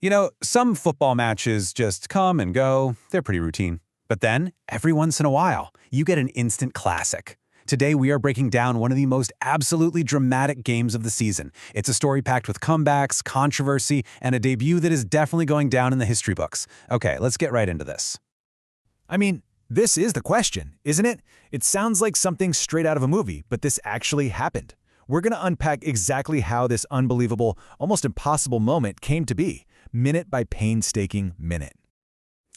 You know, some football matches just come and go. They're pretty routine. But then, every once in a while, you get an instant classic. Today, we are breaking down one of the most absolutely dramatic games of the season. It's a story packed with comebacks, controversy, and a debut that is definitely going down in the history books. Okay, let's get right into this. I mean, this is the question, isn't it? It sounds like something straight out of a movie, but this actually happened. We're going to unpack exactly how this unbelievable, almost impossible moment came to be, minute by painstaking minute.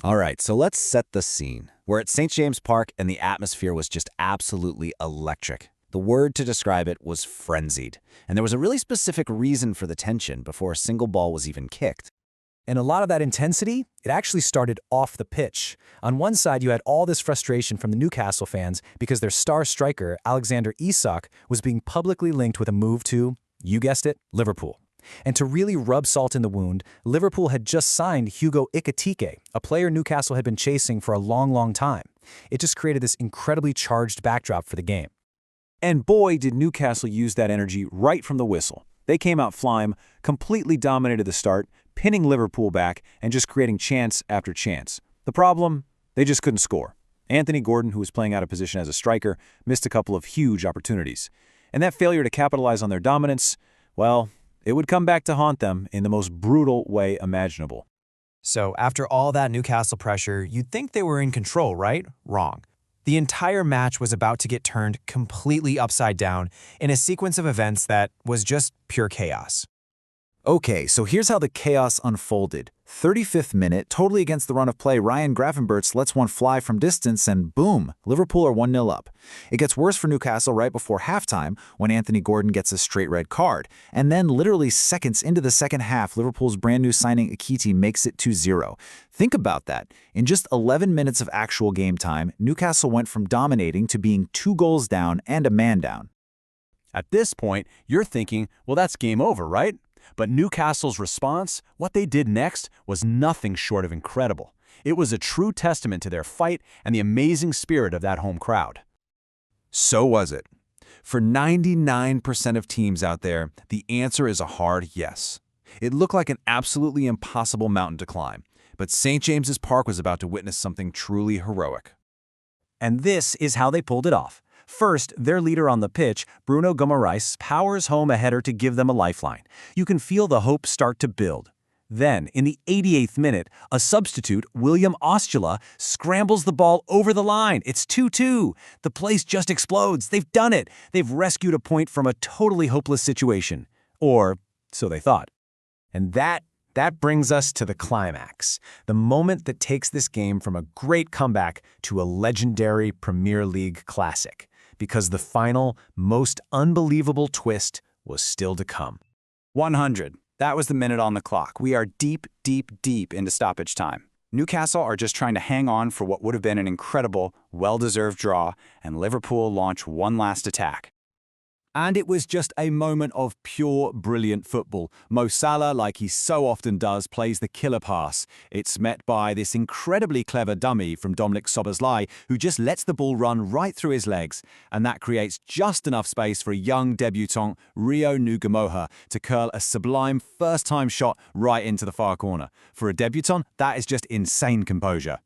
All right, so let's set the scene. We're at St. James Park, and the atmosphere was just absolutely electric. The word to describe it was frenzied, and there was a really specific reason for the tension before a single ball was even kicked. And a lot of that intensity, it actually started off the pitch. On one side, you had all this frustration from the Newcastle fans because their star striker, Alexander Isak, was being publicly linked with a move to, you guessed it, Liverpool. And to really rub salt in the wound, Liverpool had just signed Hugo Ekitike, a player Newcastle had been chasing for a long time. It just created this incredibly charged backdrop for the game. And boy, did Newcastle use that energy right from the whistle. They came out flying, completely dominated the start, pinning Liverpool back and just creating chance after chance. The problem? They just couldn't score. Anthony Gordon, who was playing out of position as a striker, missed a couple of huge opportunities. And that failure to capitalize on their dominance, well, it would come back to haunt them in the most brutal way imaginable. So after all that Newcastle pressure, you'd think they were in control, right? Wrong. The entire match was about to get turned completely upside down in a sequence of events that was just pure chaos. Okay, so here's how the chaos unfolded. 35th minute, totally against the run of play, Ryan Gravenberch lets one fly from distance and boom, Liverpool are 1-0 up. It gets worse for Newcastle right before halftime when Anthony Gordon gets a straight red card. And then literally seconds into the second half, Liverpool's brand new signing Ekitike makes it 2-0. Think about that. In just 11 minutes of actual game time, Newcastle went from dominating to being 2 goals down and a man down. At this point, you're thinking, well, that's game over, right? But Newcastle's response, what they did next, was nothing short of incredible. It was a true testament to their fight and the amazing spirit of that home crowd. So was it. For 99% of teams out there, the answer is a hard yes. It looked like an absolutely impossible mountain to climb, but St. James's Park was about to witness something truly heroic. And this is how they pulled it off. First, their leader on the pitch, Bruno Guimaraes, powers home a header to give them a lifeline. You can feel the hope start to build. Then, in the 88th minute, a substitute, William Ostula, scrambles the ball over the line. It's 2-2. The place just explodes. They've done it. They've rescued a point from a totally hopeless situation. Or so they thought. And that brings us to the climax, the moment that takes this game from a great comeback to a legendary Premier League classic, because the final, most unbelievable twist was still to come. 100. That was the minute on the clock. We are deep into stoppage time. Newcastle are just trying to hang on for what would have been an incredible, well-deserved draw, and Liverpool launch one last attack. And it was just a moment of pure, brilliant football. Mo Salah, like he so often does, plays the killer pass. It's met by this incredibly clever dummy from Dominic Szoboszlai, who just lets the ball run right through his legs. And that creates just enough space for a young debutant, Rio Nugamoha, to curl a sublime first-time shot right into the far corner. For a debutant, that is just insane composure.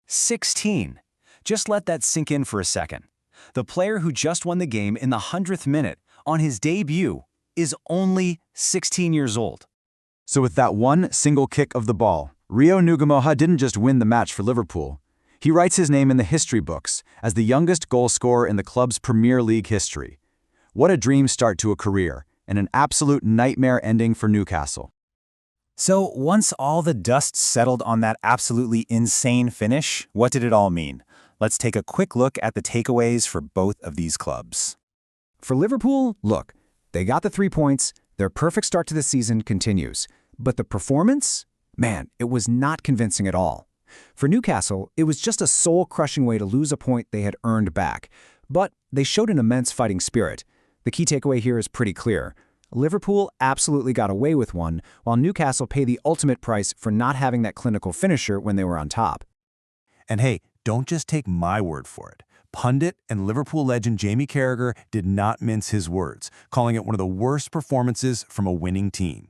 16. Just let that sink in for a second. The player who just won the game in the 100th minute on his debut is only 16 years old. So with that one single kick of the ball, Rio Nugamoha didn't just win the match for Liverpool. He writes his name in the history books as the youngest goal scorer in the club's Premier League history. What a dream start to a career, and an absolute nightmare ending for Newcastle. So once all the dust settled on that absolutely insane finish, what did it all mean? Let's take a quick look at the takeaways for both of these clubs. For Liverpool, look, they got the 3 points, their perfect start to the season continues. But the performance? Man, it was not convincing at all. For Newcastle, it was just a soul-crushing way to lose a point they had earned back. But they showed an immense fighting spirit. The key takeaway here is pretty clear. Liverpool absolutely got away with one, while Newcastle paid the ultimate price for not having that clinical finisher when they were on top. And hey, don't just take my word for it. Pundit and Liverpool legend Jamie Carragher did not mince his words, calling it one of the worst performances from a winning team.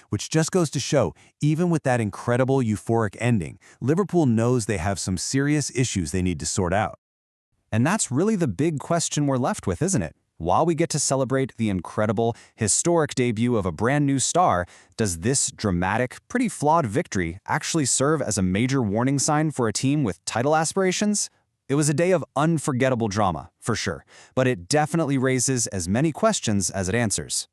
Which just goes to show, even with that incredible euphoric ending, Liverpool knows they have some serious issues they need to sort out. And that's really the big question we're left with, isn't it? While we get to celebrate the incredible, historic debut of a brand new star, does this dramatic, pretty flawed victory actually serve as a major warning sign for a team with title aspirations? It was a day of unforgettable drama, for sure, but it definitely raises as many questions as it answers.